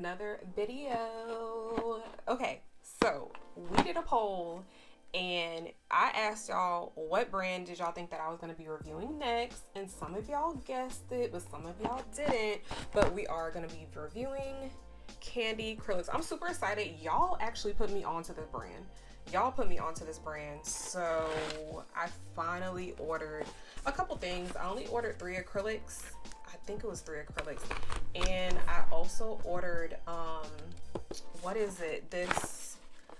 another video. Okay, so we did a poll and I asked y'all what brand did y'all think that I was going to be reviewing next, and some of y'all guessed it but some of y'all didn't. But we are going to be reviewing KandyKrylix. I'm super excited. Y'all actually put me onto this brand. So I finally ordered a couple things. I only ordered 3 acrylics. I think it was 3 acrylics, and I also ordered what is it, this,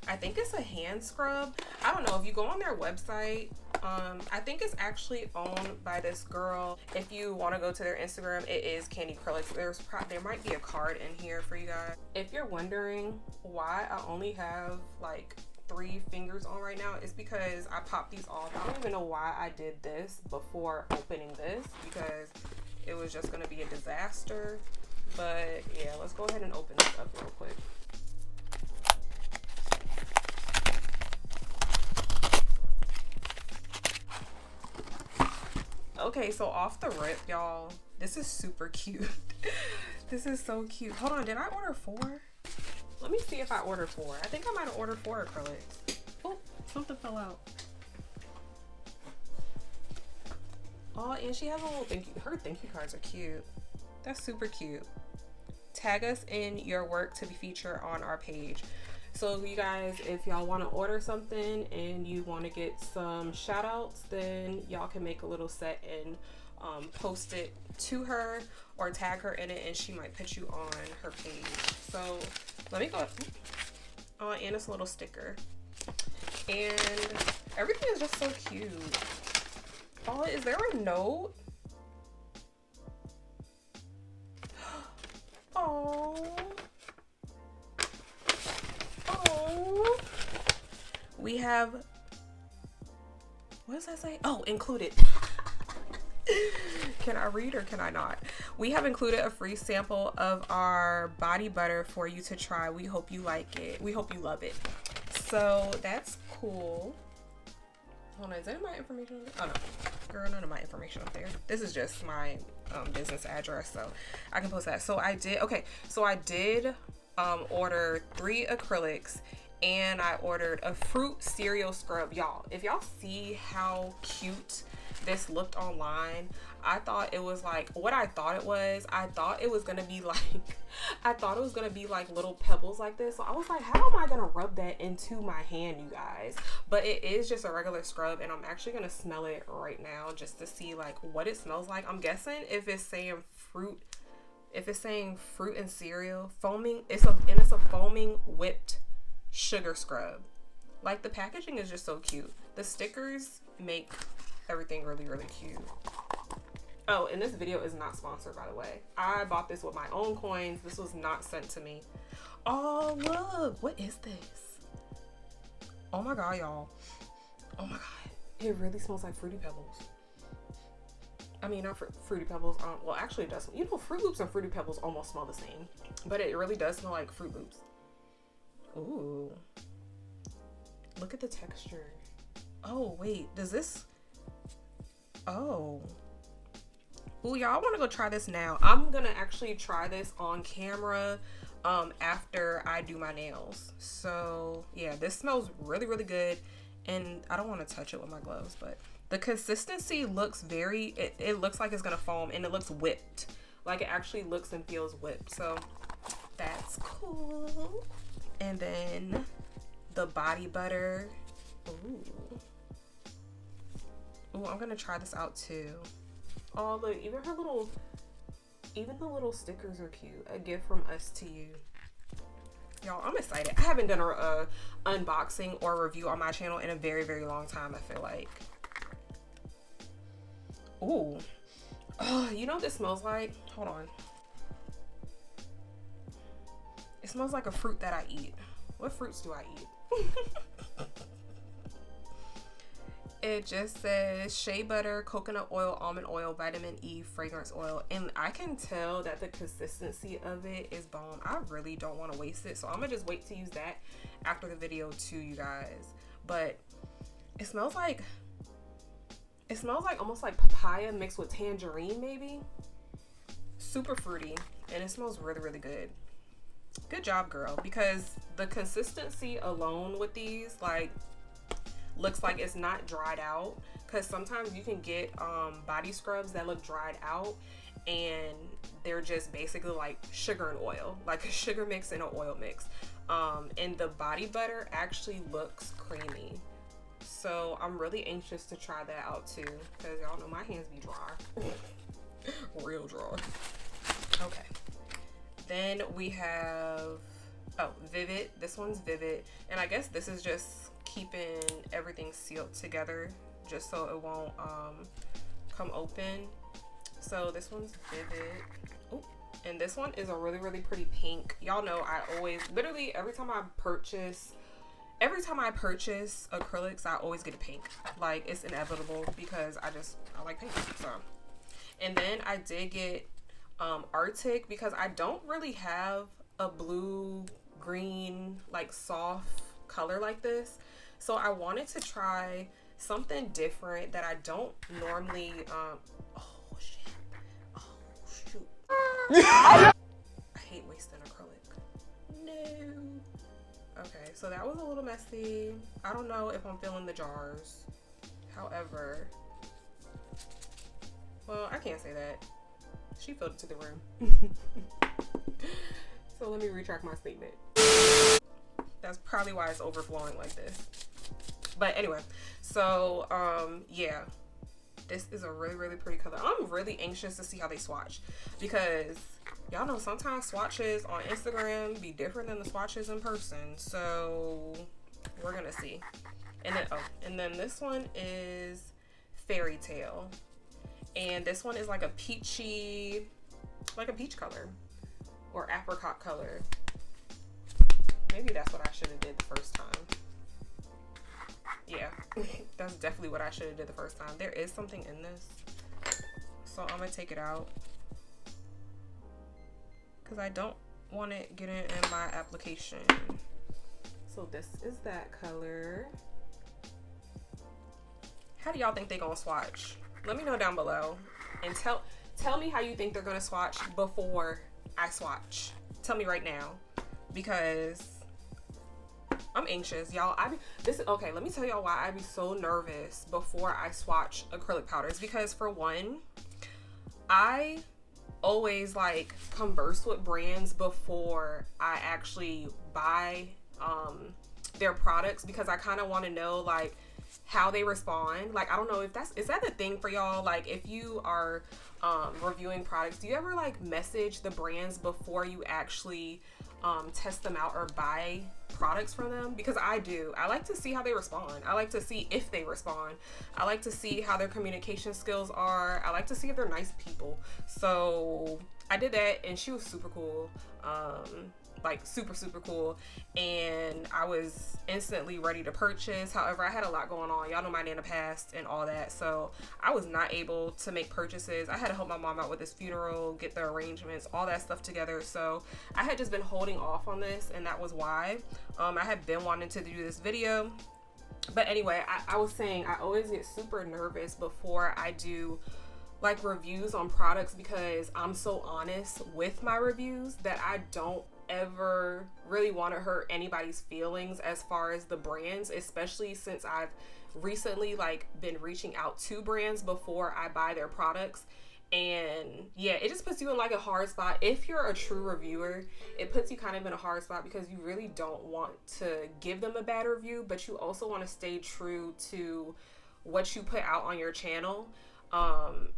I think it's a hand scrub. I don't know, if you go on their website, I think it's actually owned by this girl. If you want to go to their Instagram, it is KandyKrylix. There might be a card in here for you guys. If you're wondering why I only have like 3 fingers on right now, it's because I popped these off. I don't even know why I did this before opening this, because it was just going to be a disaster. But yeah, let's go ahead and open this up real quick. Okay, so off the rip, y'all, this is super cute. This is so cute. Hold on, did I order 4? Let me see if I ordered 4. I think I might have ordered 4 acrylics. Oh, something fell out. Oh, and she has a little thank you. Her thank you cards are cute. That's super cute. Tag us in your work to be featured on our page. So you guys, if y'all want to order something and you want to get some shout outs, then y'all can make a little set and post it to her or tag her in it, and she might put you on her page. So let me go. Oh, and it's a little sticker, and everything is just so cute. Oh, is there a note? Oh. Oh. We have, what does that say? Oh, included. Can I read or can I not? We have included a free sample of our body butter for you to try. We hope you like it. We hope you love it. So that's cool. Hold on, is any of my information on there? Oh no, girl, none of my information up there. This is just my business address, so I can post that. So I did, okay, so I did order 3 acrylics, and I ordered a fruit cereal scrub. Y'all, if y'all see how cute this looked online, I thought it was like what I thought it was. I thought it was gonna be like little pebbles like this. So I was like, how am I gonna rub that into my hand, you guys? But it is just a regular scrub, and I'm actually gonna smell it right now just to see like what it smells like. I'm guessing if it's saying fruit, and cereal, foaming, it's a foaming whipped sugar scrub. Like, the packaging is just so cute. The stickers make everything really, really cute. Oh, and this video is not sponsored, by the way. I bought this with my own coins. This was not sent to me. Oh, look, what is this? Oh my god, y'all. Oh my god, it really smells like Fruity Pebbles. I mean, not Fruity Pebbles. Well, actually it does. You know, Fruit Loops and Fruity Pebbles almost smell the same, but it really does smell like Fruit Loops. Ooh, look at the texture. Oh wait, does this? Oh. Ooh, y'all, I want to go try this now. I'm gonna actually try this on camera after I do my nails. So yeah, this smells really, really good, and I don't want to touch it with my gloves, but the consistency looks very, it looks like it's gonna foam, and it looks whipped. Like, it actually looks and feels whipped. So that's cool. And then the body butter. Ooh, I'm gonna try this out too. Oh look, even the little stickers are cute. A gift from us to you. Y'all, I'm excited. I haven't done a unboxing or review on my channel in a very, very long time, I feel like. Ooh. Oh, you know what this smells like? Hold on. It smells like a fruit that I eat. What fruits do I eat? It just says shea butter, coconut oil, almond oil, vitamin E, fragrance oil, and I can tell that the consistency of it is bomb. I really don't want to waste it, so I'm gonna just wait to use that after the video too, you guys. But it smells like almost like papaya mixed with tangerine, maybe. Super fruity, and it smells really, really good. good job, girl, because the consistency alone with these, like, looks like it's not dried out, because sometimes you can get body scrubs that look dried out and they're just basically like sugar and oil, like a sugar mix and an oil mix. And the body butter actually looks creamy, so I'm really anxious to try that out too, because y'all know my hands be dry. Real dry. Okay, then we have, oh, Vivid. This one's Vivid, and I guess this is just keeping everything sealed together just so it won't come open. So this one's Vivid. Ooh. And this one is a really pretty pink. Y'all know I always, literally every time I purchase acrylics, I always get a pink. Like, it's inevitable because I like pink. So, and then I did get Arctic, because I don't really have a blue green like soft color like this, so I wanted to try something different that I don't normally oh shoot I hate wasting acrylic. No. Okay, so that was a little messy. I don't know if I'm feeling the jars, however, well, I can't say that. She filled it to the room. So let me retract my statement. That's probably why it's overflowing like this. But anyway, so yeah, this is a really pretty color. I'm really anxious to see how they swatch, because y'all know sometimes swatches on Instagram be different than the swatches in person. So we're gonna see. And then and then this one is Fairy Tale. And this one is like a peachy, like a peach color or apricot color. Maybe that's what I should have did the first time. Yeah, that's definitely what I should have did the first time. There is something in this, so I'm gonna take it out because I don't want it getting in my application. So this is that color. How do y'all think they gonna swatch? Let me know down below, and tell me how you think they're gonna swatch before I swatch. Tell me right now, because I'm anxious, y'all. Okay, let me tell y'all why I be so nervous before I swatch acrylic powders, because for one, I always like converse with brands before I actually buy their products, because I kind of want to know like how they respond. Like, I don't know if is that the thing for y'all? Like, if you are reviewing products, do you ever like message the brands before you actually test them out or buy products from them? Because I do. I like to see how they respond. I like to see if they respond. I like to see how their communication skills are. I like to see if they're nice people. So I did that, and she was super cool. Like super cool, and I was instantly ready to purchase. However, I had a lot going on. Y'all know my Nana passed and all that, so I was not able to make purchases. I had to help my mom out with this funeral, get the arrangements, all that stuff together. So I had just been holding off on this, and that was why I had been wanting to do this video. But anyway, I was saying I always get super nervous before I do like reviews on products, because I'm so honest with my reviews that I don't ever really want to hurt anybody's feelings as far as the brands, especially since I've recently like been reaching out to brands before I buy their products. And yeah, it just puts you in like a hard spot. If you're a true reviewer, it puts you kind of in a hard spot, because you really don't want to give them a bad review, but you also want to stay true to what you put out on your channel,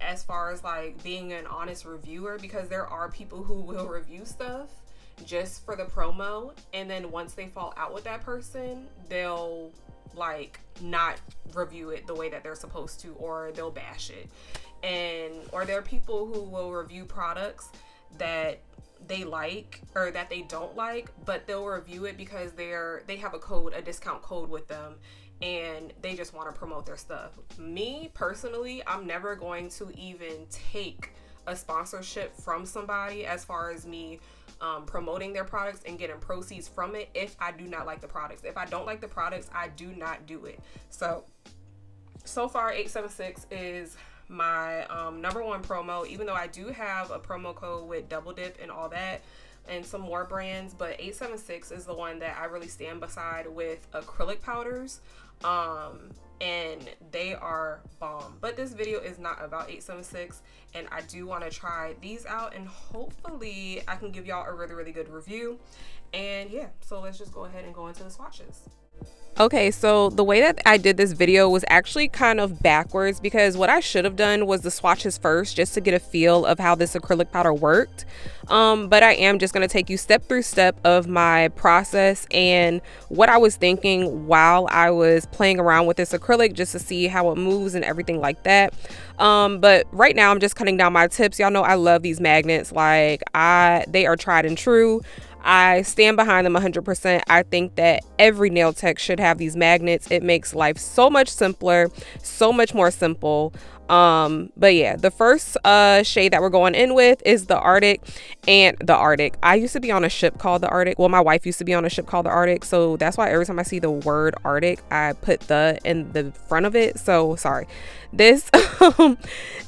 as far as like being an honest reviewer, because there are people who will review stuff just for the promo, and then once they fall out with that person, they'll like not review it the way that they're supposed to, or they'll bash it. Or there are people who will review products that they like or that they don't like, but they'll review it because they have a discount code with them, and they just want to promote their stuff. Me personally, I'm never going to even take a sponsorship from somebody as far as me promoting their products and getting proceeds from it if I do not like the products. If I don't like the products, I do not do it. So far 876 is my number one promo, even though I do have a promo code with double dip and all that. and some more brands, but 876 is the one that I really stand beside with acrylic powders. And they are bomb. But this video is not about 876, and I do want to try these out, and hopefully I can give y'all a really, really good review. And yeah, so let's just go ahead and go into the swatches. Okay, so the way that I did this video was actually kind of backwards, because what I should have done was the swatches first just to get a feel of how this acrylic powder worked. But I am just going to take you step through step of my process and what I was thinking while I was playing around with this acrylic, just to see how it moves and everything like that. But right now I'm just cutting down my tips. Y'all know I love these magnets. Like, they are tried and true. I stand behind them 100%. I think that every nail tech should have these magnets. It makes life so much simpler, so much more simple. But yeah, the first shade that we're going in with is the Arctic. And the Arctic, I used to be on a ship called the Arctic. Well, my wife used to be on a ship called the Arctic, so that's why every time I see the word Arctic, I put the in the front of it. So sorry. This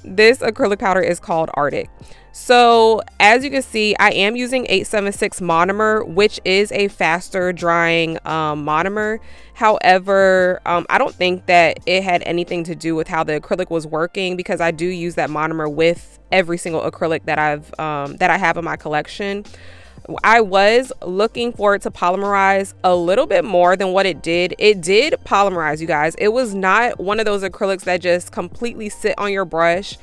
this acrylic powder is called Arctic. So as you can see, I am using 876 monomer, which is a faster drying monomer. However, I don't think that it had anything to do with how the acrylic was working, because I do use that monomer with every single acrylic that I have in my collection. I was looking for it to polymerize a little bit more than what it did. It did polymerize, you guys. It was not one of those acrylics that just completely sit on your brush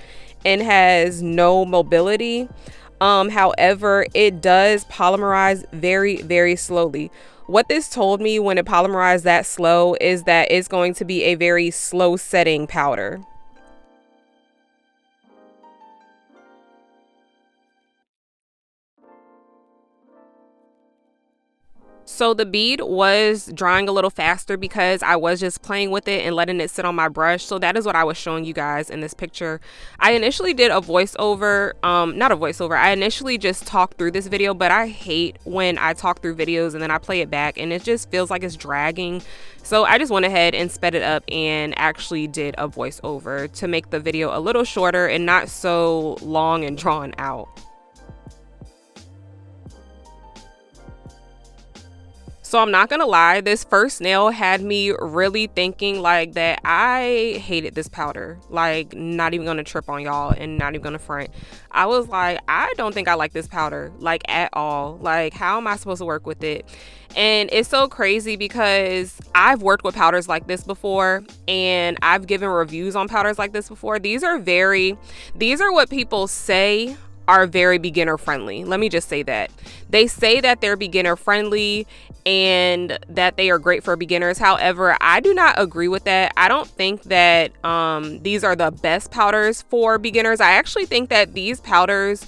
and has no mobility. However, it does polymerize very, very slowly. What this told me when it polymerized that slow is that it's going to be a very slow setting powder. So the bead was drying a little faster because I was just playing with it and letting it sit on my brush. So that is what I was showing you guys in this picture. I initially did a voiceover, not a voiceover. I initially just talked through this video, but I hate when I talk through videos and then I play it back and it just feels like it's dragging. So I just went ahead and sped it up and actually did a voiceover to make the video a little shorter and not so long and drawn out. So I'm not gonna lie, this first nail had me really thinking like that I hated this powder. Like, not even gonna trip on y'all and not even gonna front. I was like, I don't think I like this powder, like, at all. Like, how am I supposed to work with it? And it's so crazy because I've worked with powders like this before and I've given reviews on powders like this before. These are what people say are very beginner friendly. Let me just say that. They say that they're beginner friendly and that they are great for beginners. However, I do not agree with that. I don't think that these are the best powders for beginners. I actually think that these powders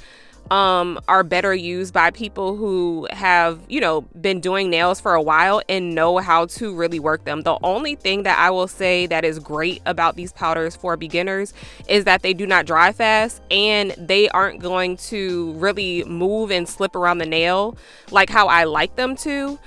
are better used by people who have, you know, been doing nails for a while and know how to really work them. The only thing that I will say that is great about these powders for beginners is that they do not dry fast and they aren't going to really move and slip around the nail like how I like them to.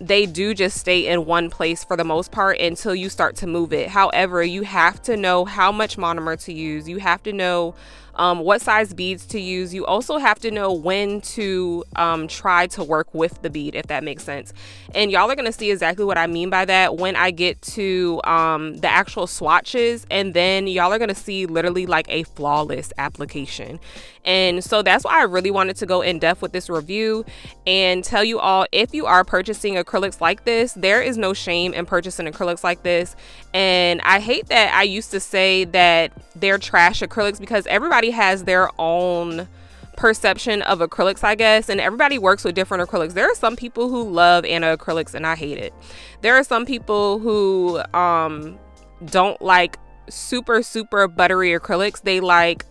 They do just stay in one place for the most part until you start to move it. However, you have to know how much monomer to use. You have to know what size beads to use. You also have to know when to try to work with the bead, if that makes sense. And y'all are going to see exactly what I mean by that when I get to the actual swatches, and then y'all are going to see literally like a flawless application. And so that's why I really wanted to go in depth with this review and tell you all, if you are purchasing acrylics like this, there is no shame in purchasing acrylics like this. And I hate that I used to say that they're trash acrylics, because everybody has their own perception of acrylics, I guess, and everybody works with different acrylics. There are some people who love acrylics and I hate it. There are some people who don't like super buttery acrylics. They like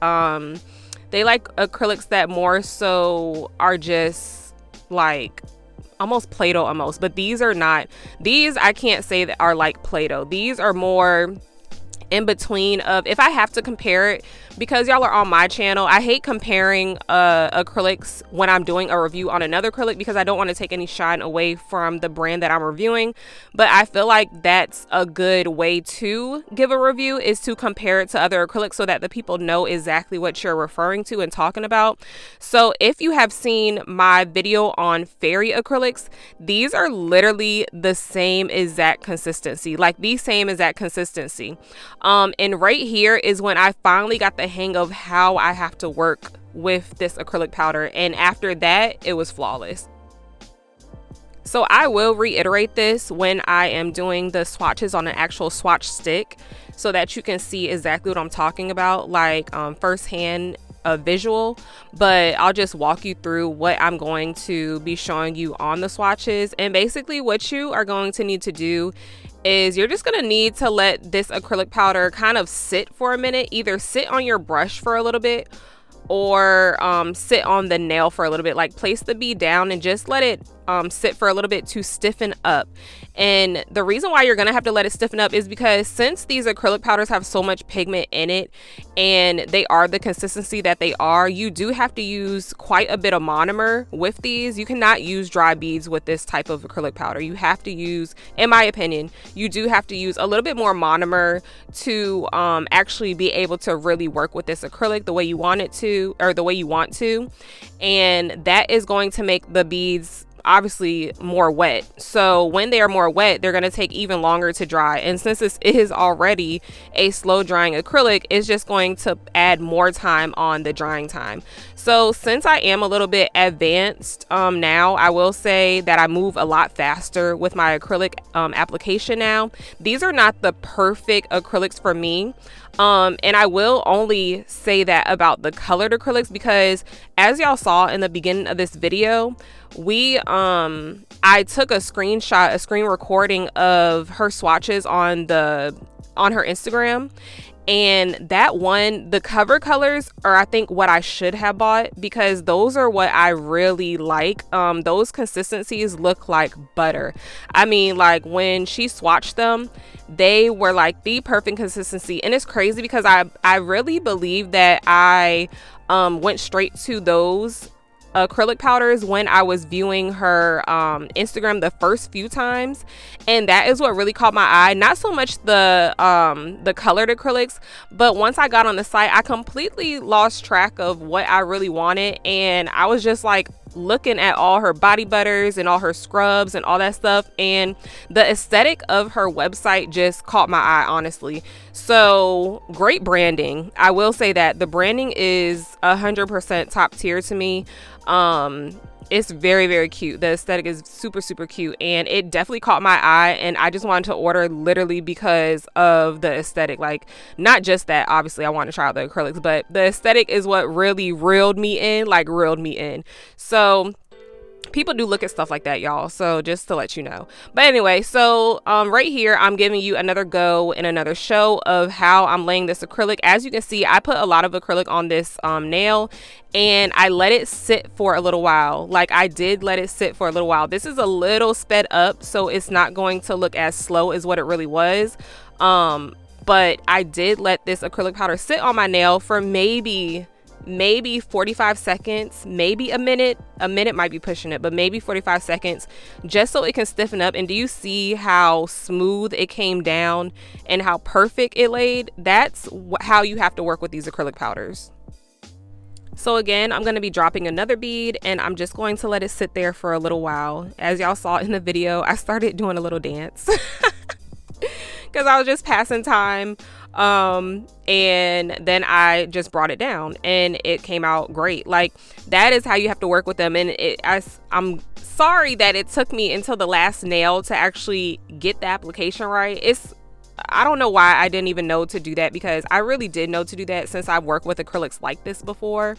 acrylics that more so are just like almost Play-Doh almost, but these are not. These I can't say that are like Play-Doh. These are more in between of, if I have to compare it, because y'all are on my channel, I hate comparing acrylics when I'm doing a review on another acrylic, because I don't want to take any shine away from the brand that I'm reviewing. But I feel like that's a good way to give a review, is to compare it to other acrylics so that the people know exactly what you're referring to and talking about. So if you have seen my video on fairy acrylics, these are literally the same exact consistency, like the same exact consistency. And right here is when I finally got the hang of how I have to work with this acrylic powder, and after that it was flawless. So I will reiterate this when I am doing the swatches on an actual swatch stick, so that you can see exactly what I'm talking about, like firsthand a visual. But I'll just walk you through what I'm going to be showing you on the swatches. And basically what you are going to need to do is you're just going to need to let this acrylic powder kind of sit for a minute, either sit on your brush for a little bit or sit on the nail for a little bit. Like place the bead down and just let it sit for a little bit to stiffen up. And the reason why you're gonna have to let it stiffen up is because since these acrylic powders have so much pigment in it and they are the consistency that they are, you do have to use quite a bit of monomer with these. You cannot use dry beads with this type of acrylic powder. You have to use, in my opinion, you do have to use a little bit more monomer to actually be able to really work with this acrylic the way you want it to, or the way you want to. And that is going to make the beads obviously more wet. So when they are more wet, they're going to take even longer to dry. And since this is already a slow drying acrylic, it's just going to add more time on the drying time. So since I am a little bit advanced now, I will say that I move a lot faster with my acrylic application now. These are not the perfect acrylics for me. And I will only say that about the colored acrylics, because as y'all saw in the beginning of this video, I took a screen recording of her swatches on her Instagram. And that one, the cover colors are, I think, what I should have bought, because those are what I really like. Those consistencies look like butter. I mean, like when she swatched them, they were like the perfect consistency. And it's crazy because I really believe that I went straight to those acrylic powders when I was viewing her Instagram the first few times, and that is what really caught my eye. Not so much the colored acrylics, but once I got on the site, I completely lost track of what I really wanted, and I was just like looking at all her body butters and all her scrubs and all that stuff, and the aesthetic of her website just caught my eye, honestly. So great branding. I will say that the branding is 100% top tier to me. It's very, very cute. The aesthetic is super, super cute, and it definitely caught my eye, and I just wanted to order literally because of the aesthetic. Like, not just that, obviously I want to try out the acrylics, but the aesthetic is what really reeled me in. So people do look at stuff like that, y'all, so just to let you know. But anyway, so right here I'm giving you another go and another show of how I'm laying this acrylic. As you can see, I put a lot of acrylic on this nail, and I let it sit for a little while. Like, I did let it sit for a little while. This is a little sped up, so it's not going to look as slow as what it really was. But I did let this acrylic powder sit on my nail for maybe 45 seconds, maybe a minute might be pushing it, but maybe 45 seconds, just so it can stiffen up. And do you see how smooth it came down and how perfect it laid? That's how you have to work with these acrylic powders. So again, I'm going to be dropping another bead, and I'm just going to let it sit there for a little while. As y'all saw in the video, I started doing a little dance because I was just passing time. And then I just brought it down, and it came out great. Like, that is how you have to work with them. And I'm sorry that it took me until the last nail to actually get the application right. I don't know why I didn't even know to do that, because I really did know to do that since I've worked with acrylics like this before.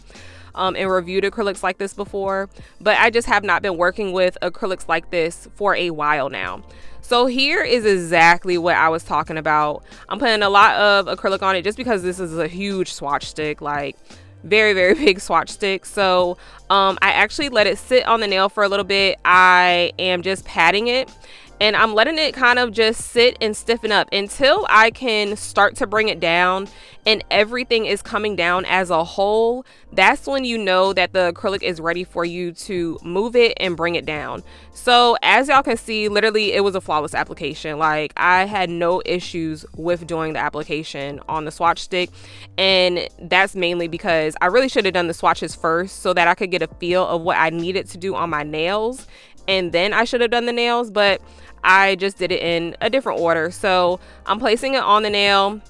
And reviewed acrylics like this before, but I just have not been working with acrylics like this for a while now. So here is exactly what I was talking about. I'm putting a lot of acrylic on it just because this is a huge swatch stick, like very, very big swatch stick. So I actually let it sit on the nail for a little bit. I am just patting it, and I'm letting it kind of just sit and stiffen up until I can start to bring it down and everything is coming down as a whole. That's when you know that the acrylic is ready for you to move it and bring it down. So as y'all can see, literally it was a flawless application. Like, I had no issues with doing the application on the swatch stick, and that's mainly because I really should have done the swatches first so that I could get a feel of what I needed to do on my nails, and then I should have done the nails, but I just did it in a different order. So I'm placing it on the nail.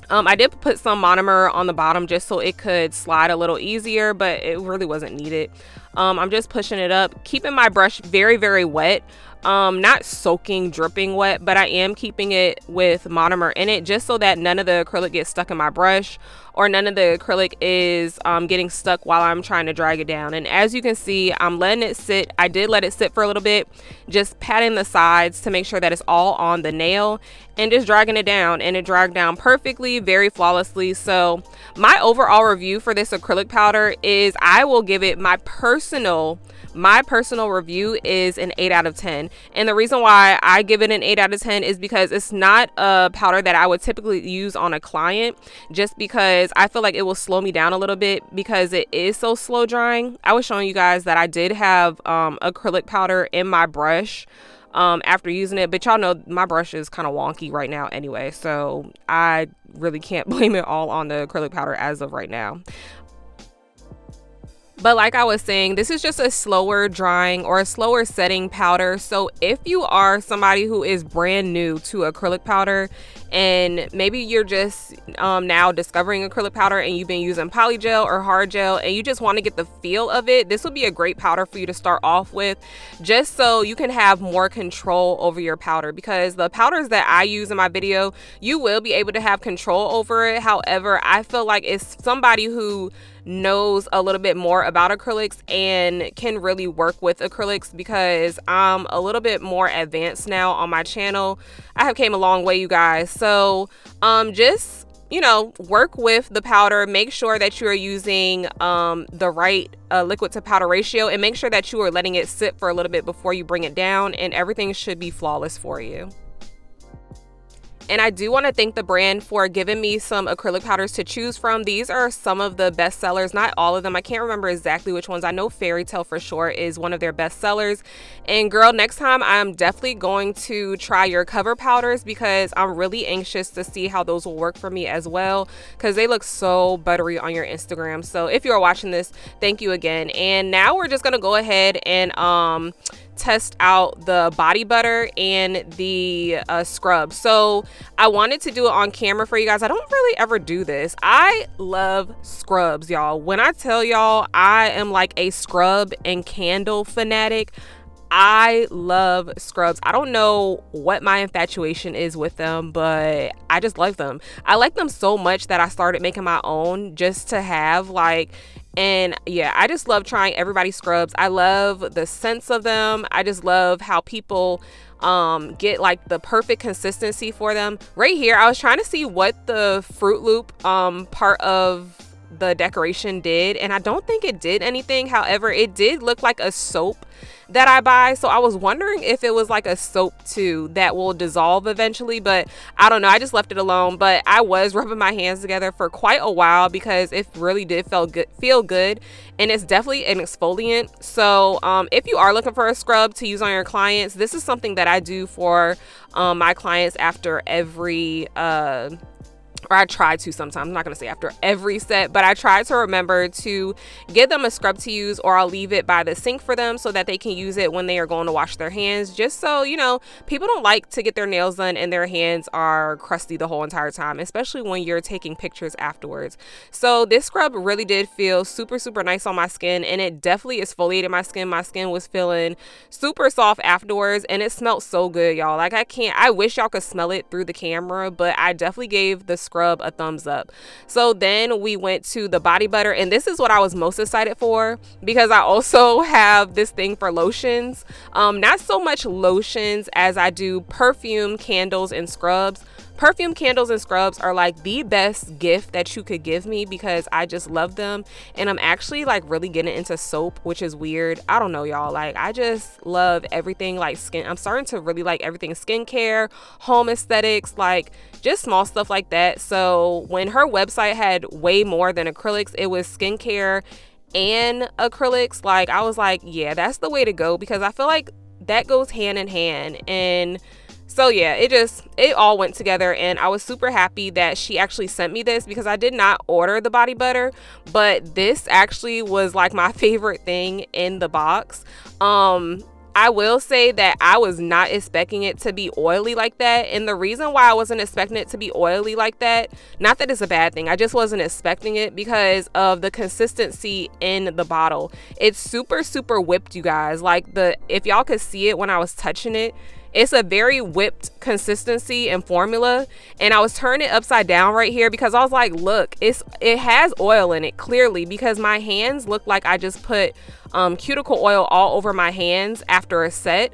I did put some monomer on the bottom just so it could slide a little easier, but it really wasn't needed. I'm just pushing it up, keeping my brush very, very wet. Not soaking, dripping wet, but I am keeping it with monomer in it just so that none of the acrylic gets stuck in my brush, or none of the acrylic is getting stuck while I'm trying to drag it down. And as you can see, I'm letting it sit. I did let it sit for a little bit, just patting the sides to make sure that it's all on the nail, and just dragging it down, and it dragged down perfectly, very flawlessly. So my overall review for this acrylic powder is, I will give it my personal review is an 8 out of 10. And the reason why I give it an 8 out of 10 is because it's not a powder that I would typically use on a client, just because I feel like it will slow me down a little bit because it is so slow drying. I was showing you guys that I did have acrylic powder in my brush after using it, but y'all know my brush is kind of wonky right now anyway, so I really can't blame it all on the acrylic powder as of right now. But like I was saying, this is just a slower drying or a slower setting powder. So if you are somebody who is brand new to acrylic powder, and maybe you're just now discovering acrylic powder and you've been using polygel or hard gel and you just want to get the feel of it, this would be a great powder for you to start off with, just so you can have more control over your powder. Because the powders that I use in my video, you will be able to have control over it. However, I feel like it's somebody who knows a little bit more about acrylics and can really work with acrylics, because I'm a little bit more advanced now on my channel. I have came a long way, you guys. So just, you know, work with the powder, make sure that you are using the right liquid to powder ratio, and make sure that you are letting it sit for a little bit before you bring it down, and everything should be flawless for you. And I do want to thank the brand for giving me some acrylic powders to choose from. These are some of the best sellers, not all of them. I can't remember exactly which ones. I know Fairy Tale for sure is one of their best sellers. And girl, next time I'm definitely going to try your cover powders, because I'm really anxious to see how those will work for me as well, because they look so buttery on your Instagram. So if you're watching this, thank you again. And now we're just going to go ahead and test out the body butter and the scrub. So I wanted to do it on camera for you guys. I don't really ever do this. I love scrubs, y'all. When I tell y'all I am like a scrub and candle fanatic, I love scrubs. I don't know what my infatuation is with them, but I just like them. I like them so much that I started making my own just to have, like, and yeah, I just love trying everybody's scrubs. I love the scents of them. I just love how people get like the perfect consistency for them. Right here, I was trying to see what the Fruit Loop part of the decoration did, and I don't think it did anything. However, it did look like a soap that I buy, so I was wondering if it was like a soap too that will dissolve eventually, but I don't know. I just left it alone. But I was rubbing my hands together for quite a while because it really did feel good, and it's definitely an exfoliant. So if you are looking for a scrub to use on your clients, this is something that I do for my clients after every or I try to sometimes. I'm not going to say after every set, but I try to remember to give them a scrub to use, or I'll leave it by the sink for them so that they can use it when they are going to wash their hands. Just so, you know, people don't like to get their nails done and their hands are crusty the whole entire time, especially when you're taking pictures afterwards. So this scrub really did feel super, super nice on my skin, and it definitely exfoliated my skin. My skin was feeling super soft afterwards, and it smelled so good, y'all. Like, I wish y'all could smell it through the camera, but I definitely gave the scrub a thumbs up. So then we went to the body butter, and this is what I was most excited for, because I also have this thing for lotions. Not so much lotions as I do perfume, candles, and scrubs. perfume, candles, and scrubs are like the best gift that you could give me because I just love them. And I'm actually like really getting into soap, which is weird. I don't know, y'all. Like, I just love everything like skin. I'm starting to really like everything skincare, home aesthetics, like just small stuff like that. So when her website had way more than acrylics, it was skincare and acrylics. Like, I was like, yeah, that's the way to go, because I feel like that goes hand in hand. And so yeah, it all went together, and I was super happy that she actually sent me this, because I did not order the body butter, but this actually was like my favorite thing in the box. I will say that I was not expecting it to be oily like that. And the reason why I wasn't expecting it to be oily like that, not that it's a bad thing, I just wasn't expecting it because of the consistency in the bottle. It's super, super whipped, you guys. Like, if y'all could see it when I was touching it, it's a very whipped consistency and formula. And I was turning it upside down right here because I was like, look, it has oil in it clearly, because my hands look like I just put cuticle oil all over my hands after a set,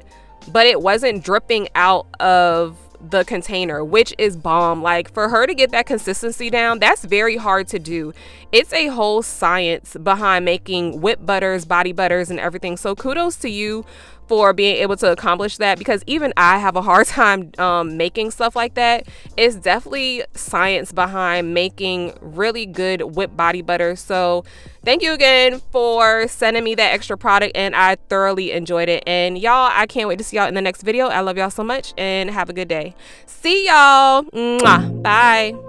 but it wasn't dripping out of the container, which is bomb. Like, for her to get that consistency down, that's very hard to do. It's a whole science behind making whip butters, body butters, and everything. So kudos to you for being able to accomplish that, because even I have a hard time making stuff like that. It's definitely science behind making really good whip body butter. So thank you again for sending me that extra product, and I thoroughly enjoyed it. And y'all, I can't wait to see y'all in the next video. I love y'all so much, and have a good day. See y'all. Mwah. Bye.